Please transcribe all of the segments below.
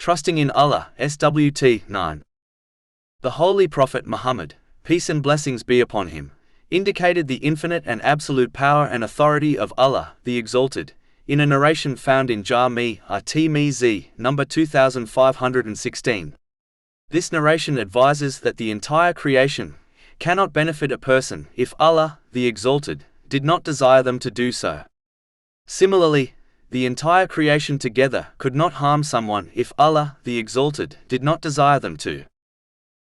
Trusting in Allah, SWT 9. The Holy Prophet Muhammad, peace and blessings be upon him, indicated the infinite and absolute power and authority of Allah, the Exalted, in a narration found in Jami' at-Tirmidhi, number 2516. This narration advises that the entire creation cannot benefit a person if Allah, the Exalted, did not desire them to do so. Similarly, the entire creation together could not harm someone if Allah, the Exalted, did not desire them to.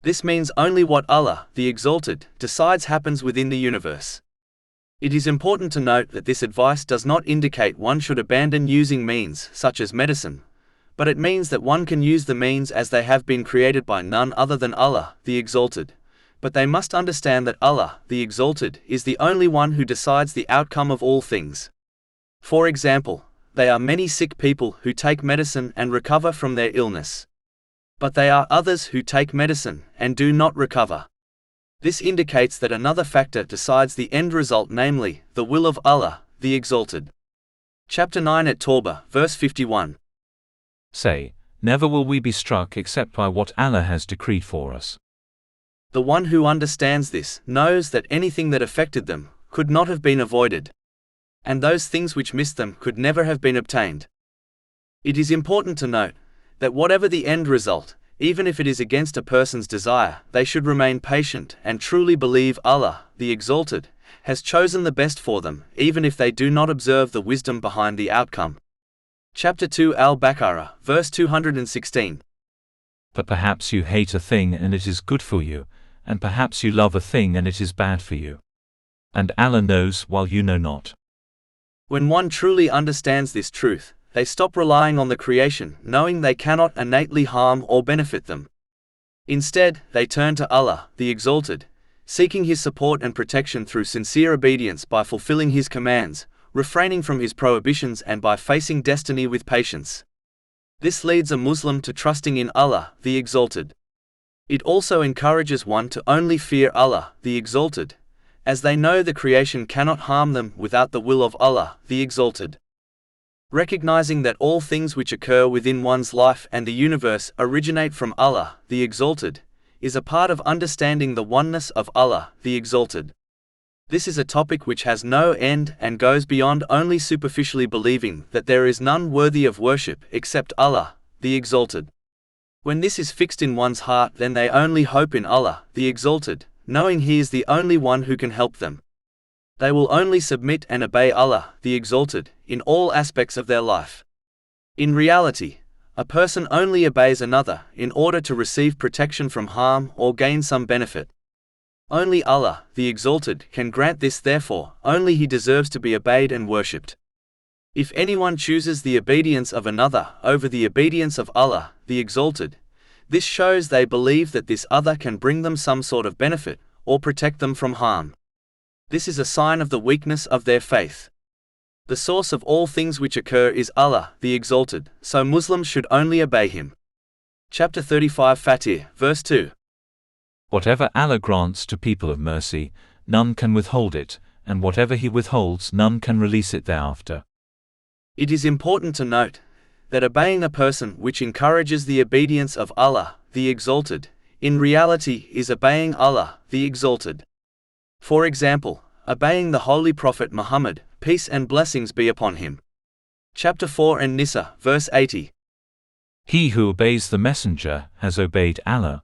This means only what Allah, the Exalted, decides happens within the universe. It is important to note that this advice does not indicate one should abandon using means such as medicine, but it means that one can use the means as they have been created by none other than Allah, the Exalted, but they must understand that Allah, the Exalted, is the only one who decides the outcome of all things. For example, there are many sick people who take medicine and recover from their illness. But there are others who take medicine and do not recover. This indicates that another factor decides the end result, namely, the will of Allah, the Exalted. Chapter 9 at Tawbah, verse 51. Say, never will we be struck except by what Allah has decreed for us. The one who understands this knows that anything that affected them could not have been avoided, and those things which missed them could never have been obtained. It is important to note that whatever the end result, even if it is against a person's desire, they should remain patient and truly believe Allah, the Exalted, has chosen the best for them, even if they do not observe the wisdom behind the outcome. Chapter 2 Al-Baqarah, verse 216. But perhaps you hate a thing and it is good for you, and perhaps you love a thing and it is bad for you. And Allah knows while you know not. When one truly understands this truth, they stop relying on the creation, knowing they cannot innately harm or benefit them. Instead, they turn to Allah, the Exalted, seeking His support and protection through sincere obedience by fulfilling His commands, refraining from His prohibitions, and by facing destiny with patience. This leads a Muslim to trusting in Allah, the Exalted. It also encourages one to only fear Allah, the Exalted, as they know the creation cannot harm them without the will of Allah, the Exalted. Recognizing that all things which occur within one's life and the universe originate from Allah, the Exalted, is a part of understanding the oneness of Allah, the Exalted. This is a topic which has no end and goes beyond only superficially believing that there is none worthy of worship except Allah, the Exalted. When this is fixed in one's heart, then they only hope in Allah, the Exalted, knowing He is the only one who can help them. They will only submit and obey Allah, the Exalted, in all aspects of their life. In reality, a person only obeys another in order to receive protection from harm or gain some benefit. Only Allah, the Exalted, can grant this, therefore, only He deserves to be obeyed and worshipped. If anyone chooses the obedience of another over the obedience of Allah, the Exalted, this shows they believe that this other can bring them some sort of benefit or protect them from harm. This is a sign of the weakness of their faith. The source of all things which occur is Allah, the Exalted, so Muslims should only obey Him. Chapter 35 Fatir, verse 2. Whatever Allah grants to people of mercy, none can withhold it, and whatever He withholds, none can release it thereafter. It is important to note that obeying a person which encourages the obedience of Allah, the Exalted, in reality is obeying Allah, the Exalted. For example, obeying the Holy Prophet Muhammad, peace and blessings be upon him. Chapter 4 An-Nisa, verse 80. He who obeys the Messenger has obeyed Allah,